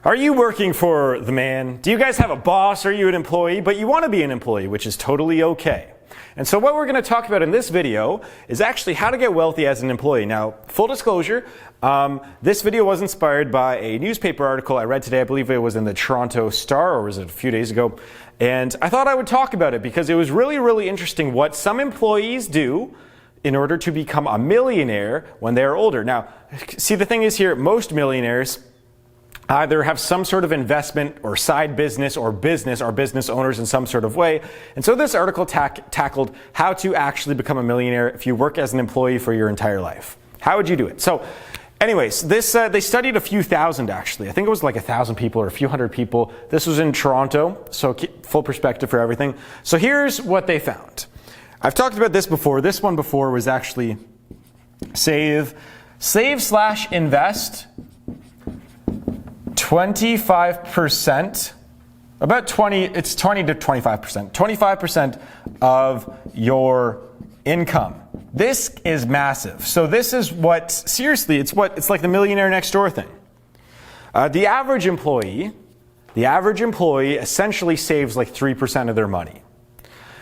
Are you working for the man? Do you guys have a boss? Are you an employee? But you want to be an employee, which is totally okay. And so what we're going to talk about in this video is actually how to get wealthy as an employee. Now, full disclosure, this video was inspired by a newspaper article I read today. I believe it was in the Toronto Star, or was it a few days ago? And I thought I would talk about it because it was really, really interesting what some employees do in order to become a millionaire when they're older. Now, see, the thing is here, most millionaires either have some sort of investment or side business or business are business owners in some sort of way. And so this article tackled how to actually become a millionaire if you work as an employee for your entire life. How would you do it? So anyways, this they studied a few thousand actually. I think it was like 1,000 people or a few hundred people. This was in Toronto, so full perspective for everything. So here's what they found. I've talked about this before. This one before was actually save/invest 25%, about 20, it's 20 to 25%, 25% of your income. This is massive. So this is what, seriously, it's like the millionaire next door thing. The average employee essentially saves like 3% of their money.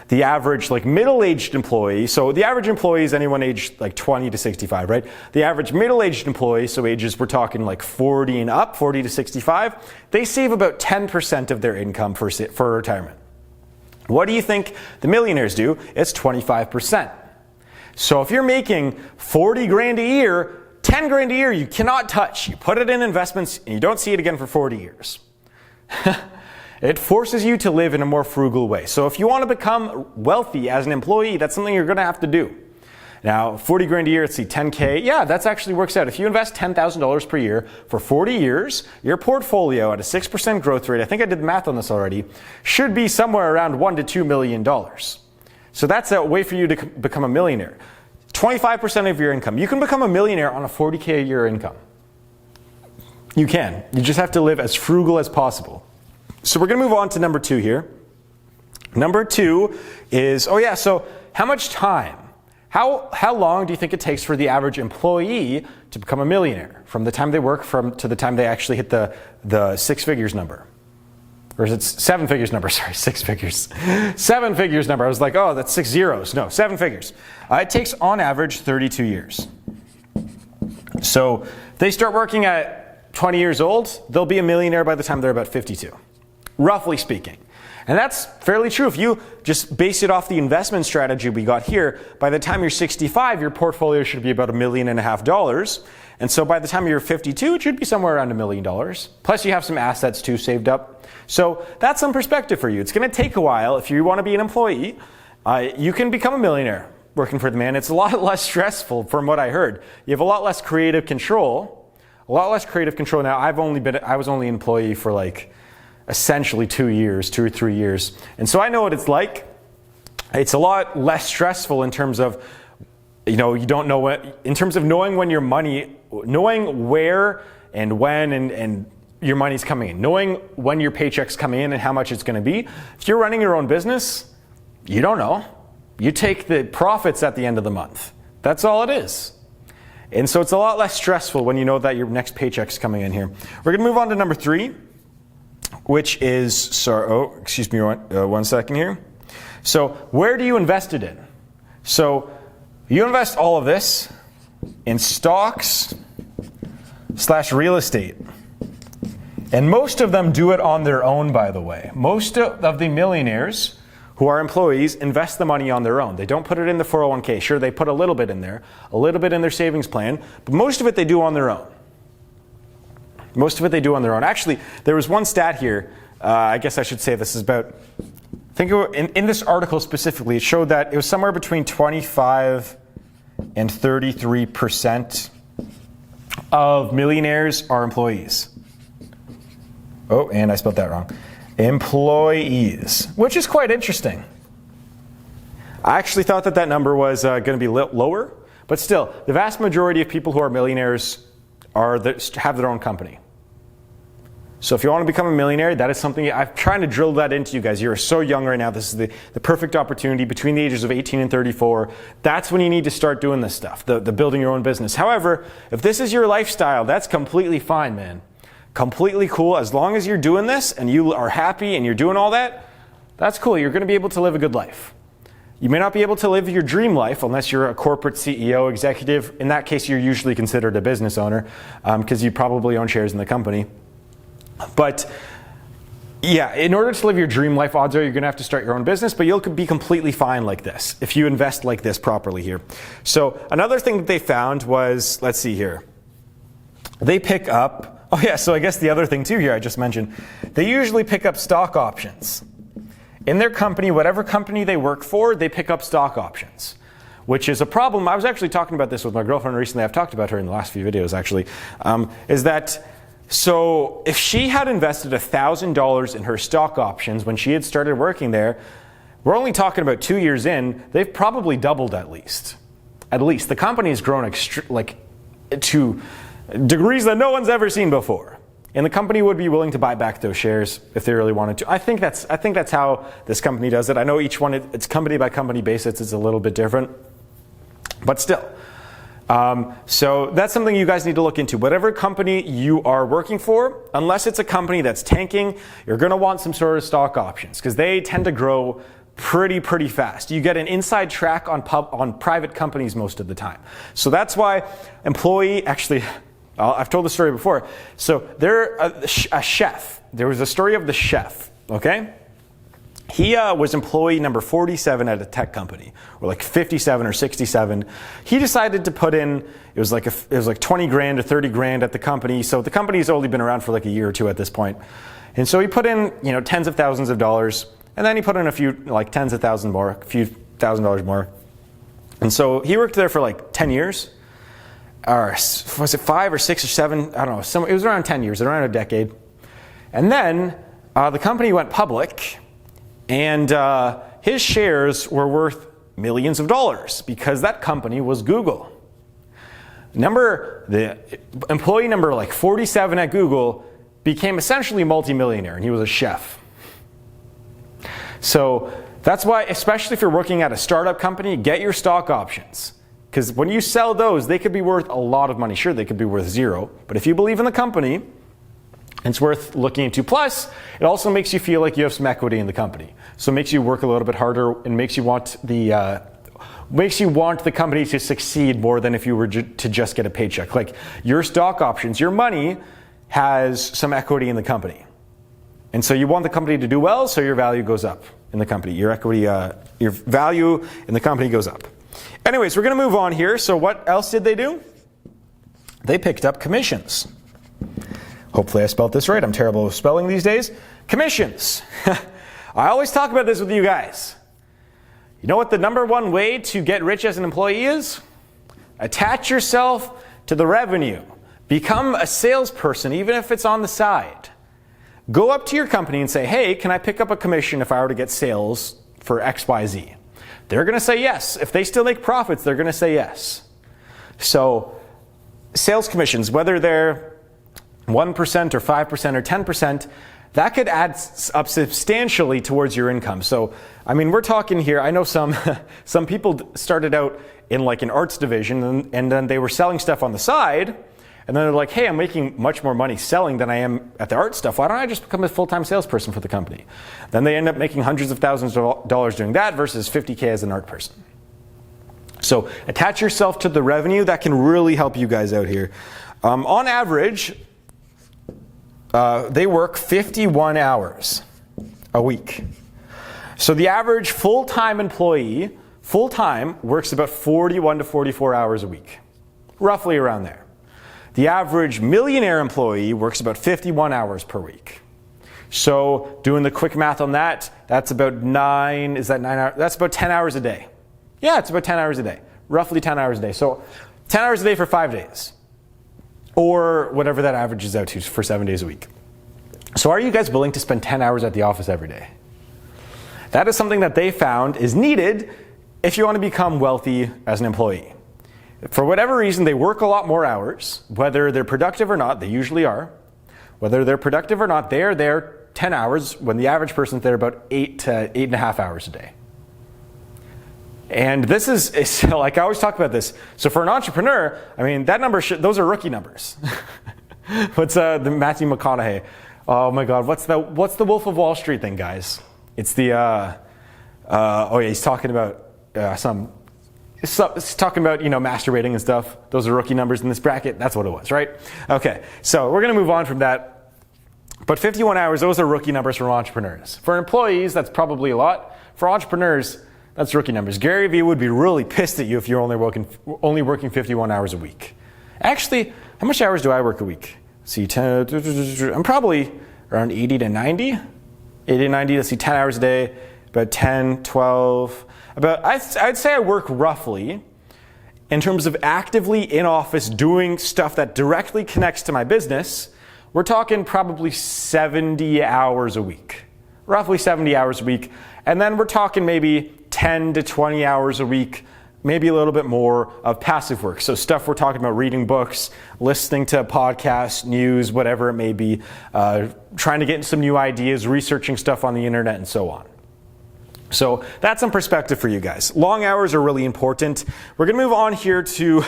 The average like middle-aged employee, so the average employee is anyone aged like 20 to 65, right? The average middle-aged employee, so ages we're talking like 40 and up, 40 to 65, they save about 10% of their income for retirement. What do you think the millionaires do? It's 25%. So if you're making 40 grand a year, 10 grand a year you cannot touch. You put it in investments and you don't see it again for 40 years. It forces you to live in a more frugal way. So if you want to become wealthy as an employee, that's something you're going to have to do. Now, 40 grand a year, let's see, 10K. Yeah, that actually works out. If you invest $10,000 per year for 40 years, your portfolio at a 6% growth rate, I think I did the math on this already, should be somewhere around $1 to $2 million. So that's a way for you to become a millionaire. 25% of your income. You can become a millionaire on a 40K a year income. You can. You just have to live as frugal as possible. So we're going to move on to number 2 here. Number 2 is, so how much time? How long do you think it takes for the average employee to become a millionaire? From the time they work to the time they actually hit the 6 figures number? Or is it 7 figures number? Sorry, 6 figures. 7 figures number. I was like, oh, that's 6 zeros. No, 7 figures. It takes on average 32 years. So they start working at 20 years old, they'll be a millionaire by the time they're about 52. Roughly speaking. And that's fairly true. If you just base it off the investment strategy we got here, by the time you're 65, your portfolio should be about $1.5 million. And so by the time you're 52, it should be somewhere around $1 million. Plus you have some assets too saved up. So that's some perspective for you. It's going to take a while. If you want to be an employee, you can become a millionaire working for the man. It's a lot less stressful from what I heard. You have a lot less creative control. Now, I was only an employee for like essentially 2 or 3 years. And so I know what it's like. It's a lot less stressful in terms of, you don't know in terms of knowing when your money, knowing where and when and your money's coming in, knowing when your paycheck's coming in and how much it's going to be. If you're running your own business, you don't know. You take the profits at the end of the month. That's all it is. And so it's a lot less stressful when you know that your next paycheck's coming in here. We're going to move on to number 3. Which is, excuse me one second here. So where do you invest it in? So you invest all of this in stocks/real estate. And most of them do it on their own, by the way. Most of the millionaires who are employees invest the money on their own. They don't put it in the 401k. Sure, they put a little bit in there, a little bit in their savings plan, but most of it they do on their own. Actually, there was one stat here, I guess I should say this is about, I think in this article specifically, it showed that it was somewhere between 25 and 33% of millionaires are employees. Oh, and I spelled that wrong. Employees, which is quite interesting. I actually thought that number was going to be lower, but still, the vast majority of people who are millionaires have their own company. So if you want to become a millionaire, that is something I'm trying to drill that into you guys. You're so young right now. This is the perfect opportunity between the ages of 18 and 34. That's when you need to start doing this stuff, the building your own business. However, if this is your lifestyle, that's completely fine, man. completely cool. As long as you're doing this and you are happy and you're doing all that, that's cool. You're going to be able to live a good life. You may not be able to live your dream life unless you're a corporate CEO, executive. In that case, you're usually considered a business owner because you probably own shares in the company. But yeah, in order to live your dream life, odds are you're going to have to start your own business, but you'll be completely fine like this if you invest like this properly here. So another thing that they found was, let's see here. They pick up, oh yeah, so I guess the other thing too here I just mentioned, they usually pick up stock options. In their company, whatever company they work for, they pick up stock options, which is a problem. I was actually talking about this with my girlfriend recently. I've talked about her in the last few videos actually, is that so if she had invested $1,000 in her stock options when she had started working there, we're only talking about 2 years in, they've probably doubled at least. At least. The company has grown to degrees that no one's ever seen before. And the company would be willing to buy back those shares if they really wanted to. I think that's how this company does it. I know each one, it's company by company basis, it's a little bit different, but still. So that's something you guys need to look into. Whatever company you are working for, unless it's a company that's tanking, you're going to want some sort of stock options because they tend to grow pretty fast. You get an inside track on private companies most of the time. So that's why I've told the story before. So they're a chef. There was a story of the chef, okay? He was employee number 47 at a tech company, or like 57 or 67. He decided to put in, it was like 20 grand or 30 grand at the company. So the company's only been around for like a year or two at this point. And so he put in, tens of thousands of dollars, and then he put in a few, like tens of thousands more, a few $1,000s more. And so he worked there for like 10 years. Or was it 5 or 6 or 7? I don't know. It was around 10 years, around a decade. And then the company went public, and his shares were worth millions of dollars because that company was Google. The employee number like 47 at Google became essentially multimillionaire, and he was a chef. So that's why, especially if you're working at a startup company, get your stock options. Because when you sell those, they could be worth a lot of money. Sure, they could be worth zero. But if you believe in the company, it's worth looking into. Plus, it also makes you feel like you have some equity in the company. So it makes you work a little bit harder and makes you want the company to succeed more than if you were to just get a paycheck. Like your stock options, your money has some equity in the company. And so you want the company to do well, so your value goes up in the company. Your equity, your value in the company goes up. Anyways, we're going to move on here. So what else did they do? They picked up commissions. Hopefully I spelled this right. I'm terrible with spelling these days. Commissions. I always talk about this with you guys. You know what the number one way to get rich as an employee is? Attach yourself to the revenue. Become a salesperson, even if it's on the side. Go up to your company and say, hey, can I pick up a commission if I were to get sales for XYZ? They're going to say yes. If they still make profits, they're going to say yes. So sales commissions, whether they're 1% or 5% or 10%, that could add up substantially towards your income. So, I mean, we're talking here, I know some people started out in like an arts division and then they were selling stuff on the side. And then they're like, hey, I'm making much more money selling than I am at the art stuff. Why don't I just become a full-time salesperson for the company? Then they end up making hundreds of thousands of dollars doing that versus 50K as an art person. So attach yourself to the revenue. That can really help you guys out here. On average, they work 51 hours a week. So the average full-time employee, full-time, works about 41 to 44 hours a week. Roughly around there. The average millionaire employee works about 51 hours per week. So doing the quick math on that, that's about 9 hours? That's about 10 hours a day. Yeah, it's about 10 hours a day. Roughly 10 hours a day. So 10 hours a day for 5 days. Or whatever that averages out to for 7 days a week. So are you guys willing to spend 10 hours at the office every day? That is something that they found is needed if you want to become wealthy as an employee. For whatever reason, they work a lot more hours, whether they're productive or not, they usually are. Whether they're productive or not, they're there 10 hours when the average person's there about 8 to 8.5 hours a day. And this is like I always talk about this. So for an entrepreneur, I mean, that number, those are rookie numbers. What's the Matthew McConaughey? Oh my God, what's the Wolf of Wall Street thing, guys? It's the oh yeah, he's talking about he's talking about, masturbating and stuff. Those are rookie numbers in this bracket. That's what it was, right? Okay, so we're gonna move on from that. But 51 hours, those are rookie numbers for entrepreneurs. For employees, that's probably a lot. For entrepreneurs, that's rookie numbers. Gary Vee would be really pissed at you if you're only working 51 hours a week. Actually, how much hours do I work a week? See, 10, I'm probably around 80 to 90. 80 to 90, let's see, 10 hours a day, about 10, 12. I'd say I work roughly, in terms of actively in office doing stuff that directly connects to my business, we're talking probably 70 hours a week. Roughly 70 hours a week. And then we're talking maybe 10 to 20 hours a week, maybe a little bit more of passive work. So stuff we're talking about, reading books, listening to podcasts, news, whatever it may be, trying to get some new ideas, researching stuff on the internet, and so on. So that's some perspective for you guys. Long hours are really important. We're going to move on here to,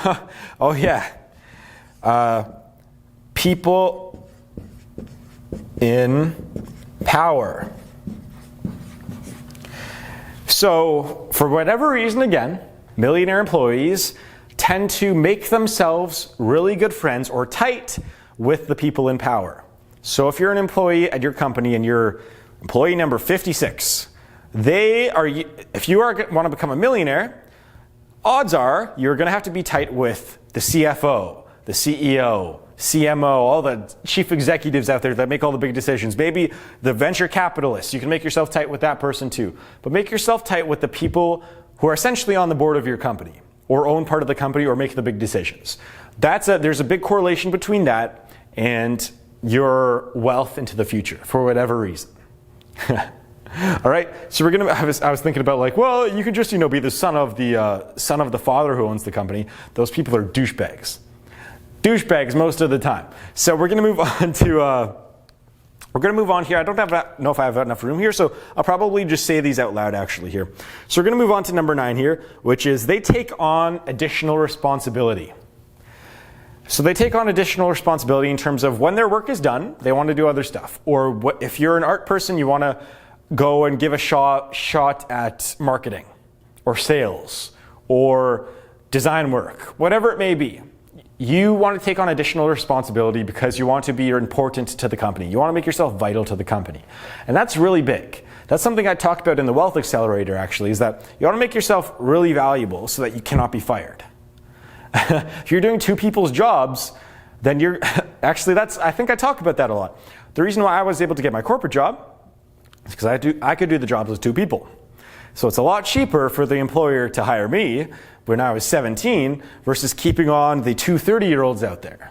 oh yeah, people in power. So for whatever reason, again, millionaire employees tend to make themselves really good friends or tight with the people in power. So if you're an employee at your company and you're employee number 56, if you want to become a millionaire, odds are you're going to have to be tight with the CFO, the CEO, CMO, all the chief executives out there that make all the big decisions. Maybe the venture capitalists. You can make yourself tight with that person too. But make yourself tight with the people who are essentially on the board of your company or own part of the company or make the big decisions. There's a big correlation between that and your wealth into the future for whatever reason. All right, so I was thinking about you can just be the son of the father who owns the company. Those people are douchebags most of the time. So we're gonna move on to here. I don't know if I have enough room here, so I'll probably just say these out loud actually here. So we're gonna move on to number 9 here, which is they take on additional responsibility. So they take on additional responsibility in terms of when their work is done, they want to do other stuff. Or if you're an art person, you want to go and give a shot at marketing or sales or design work, whatever it may be. You want to take on additional responsibility because you want to be important to the company. You want to make yourself vital to the company. And that's really big. That's something I talked about in the Wealth Accelerator actually, is that you want to make yourself really valuable so that you cannot be fired. If you're doing 2 people's jobs, then you're actually I think I talk about that a lot. The reason why I was able to get my corporate job is because I could do the jobs with 2 people. So it's a lot cheaper for the employer to hire me when I was 17 versus keeping on the 2 30-year-olds out there.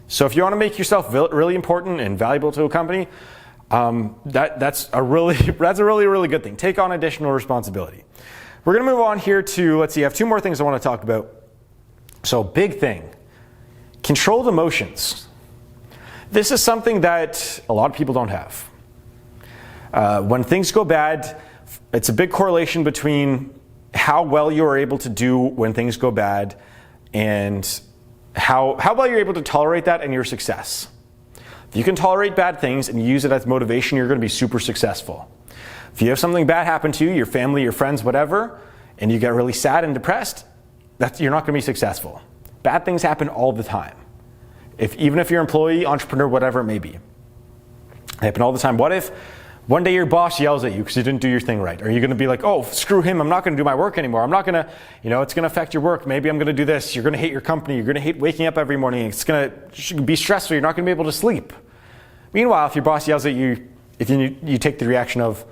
So if you want to make yourself really important and valuable to a company, that's a really good thing. Take on additional responsibility. We're going to move on here to, let's see, I have 2 more things I want to talk about. So big thing, controlled emotions. This is something that a lot of people don't have. When things go bad, it's a big correlation between how well you are able to do when things go bad and how well you're able to tolerate that and your success. If you can tolerate bad things and use it as motivation, you're going to be super successful. If you have something bad happen to you, your family, your friends, whatever, and you get really sad and depressed, you're not going to be successful. Bad things happen all the time. Even if you're an employee, entrepreneur, whatever it may be. They happen all the time. What if one day your boss yells at you because you didn't do your thing right? Are you going to be like, oh, screw him, I'm not going to do my work anymore. I'm not going to, it's going to affect your work. Maybe I'm going to do this. You're going to hate your company. You're going to hate waking up every morning. It's going to be stressful. You're not going to be able to sleep. Meanwhile, if your boss yells at you, if you take the reaction of,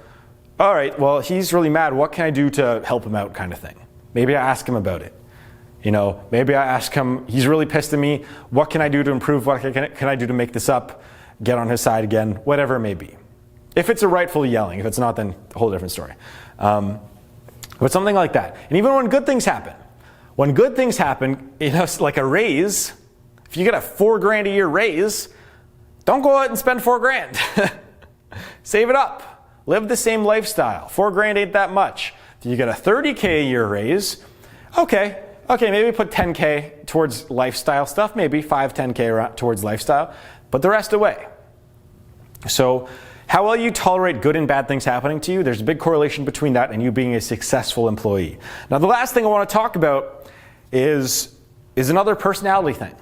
all right, well, he's really mad. What can I do to help him out kind of thing? Maybe I ask him about it. Maybe I ask him, he's really pissed at me. What can I do to improve? What can I do to make this up? Get on his side again, whatever it may be. If it's a rightful yelling, if it's not, then a whole different story. But something like that. And even when good things happen, like a raise, if you get a $4,000 a year raise, don't go out and spend $4,000. Save it up. Live the same lifestyle. $4,000 ain't that much. If you get a $30K a year raise, okay, Okay, maybe put 10K towards lifestyle stuff, maybe 10K towards lifestyle, but the rest away. So how well you tolerate good and bad things happening to you, there's a big correlation between that and you being a successful employee. Now the last thing I want to talk about is another personality thing.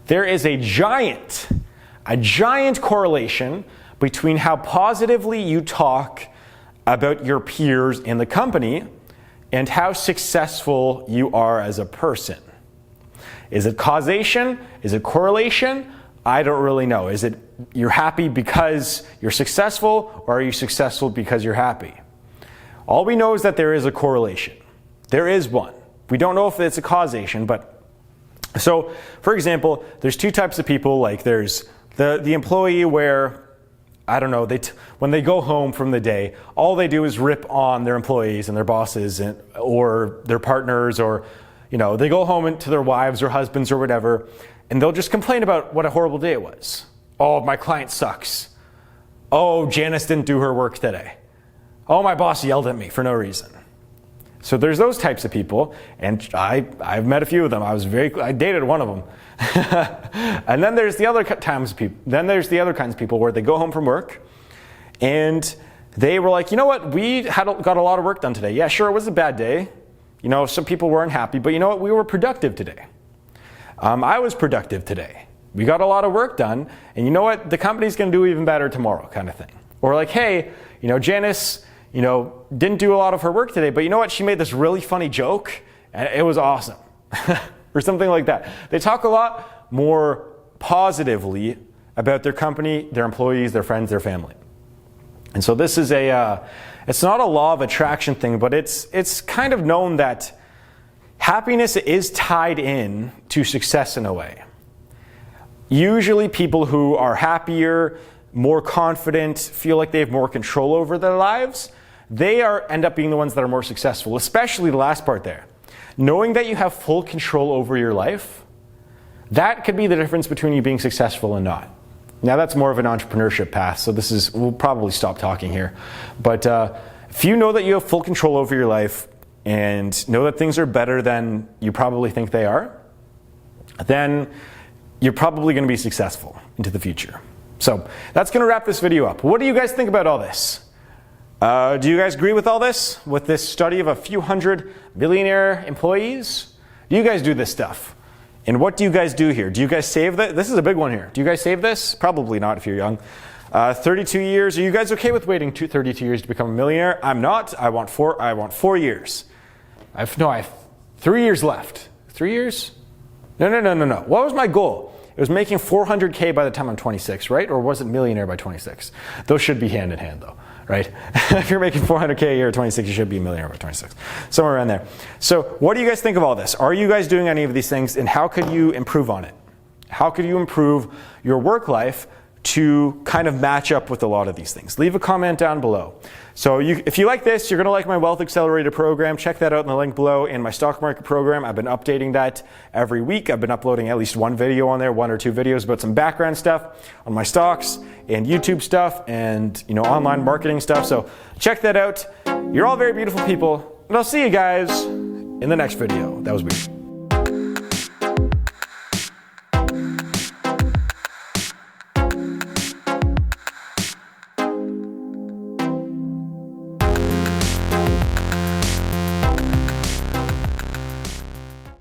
There is a giant correlation between how positively you talk about your peers in the company and how successful you are as a person. Is it causation? Is it correlation? I don't really know. Is it you're happy because you're successful, or are you successful because you're happy? All we know is that there is a correlation. There is one. We don't know if it's a causation, but so, for example, there's two types of people. Like there's the employee where, I don't know, when they go home from the day, all they do is rip on their employees and their bosses or their partners, or they go home to their wives or husbands or whatever, and they'll just complain about what a horrible day it was. Oh, my client sucks. Oh, Janice didn't do her work today. Oh, my boss yelled at me for no reason. So there's those types of people, and I've met a few of them. I dated one of them. And then there's the other kinds of people where they go home from work and they were like, you know what, we got a lot of work done today. Yeah, sure, it was a bad day. Some people weren't happy, but you know what, we were productive today. I was productive today. We got a lot of work done, and you know what, the company's going to do even better tomorrow, kind of thing. Or like, hey, Janice, didn't do a lot of her work today, but you know what, she made this really funny joke, and it was awesome. Or something like that. They talk a lot more positively about their company, their employees, their friends, their family. And so this is it's not a law of attraction thing, but it's kind of known that happiness is tied in to success in a way. Usually people who are happier, more confident, feel like they have more control over their lives, they end up being the ones that are more successful, especially the last part there. Knowing that you have full control over your life, that could be the difference between you being successful and not. Now that's more of an entrepreneurship path, so we'll probably stop talking here. But if you know that you have full control over your life and know that things are better than you probably think they are, then you're probably going to be successful into the future. So that's going to wrap this video up. What do you guys think about all this? Do you guys agree with all this? With this study of a few hundred millionaire employees? Do you guys do this stuff? And what do you guys do here? Do you guys save that? This is a big one here. Do you guys save this? Probably not if you're young. 32 years. Are you guys okay with waiting 32 years to become a millionaire? I'm not. I want 4 years. I have 3 years left. 3 years? No. What was my goal? It was making 400K by the time I'm 26, right? Or was it millionaire by 26? Those should be hand in hand though, right? If you're making 400K a year at 26, you should be a millionaire by 26. Somewhere around there. So what do you guys think of all this? Are you guys doing any of these things, and how could you improve on it? How could you improve your work life to kind of match up with a lot of these things? Leave a comment down below. So if you like this, you're going to like my Wealth Accelerator program. Check that out in the link below. And my stock market program, I've been updating that every week. I've been uploading at least one video on there, 1 or 2 videos about some background stuff on my stocks and YouTube stuff and online marketing stuff. So check that out. You're all very beautiful people, and I'll see you guys in the next video. That was weird.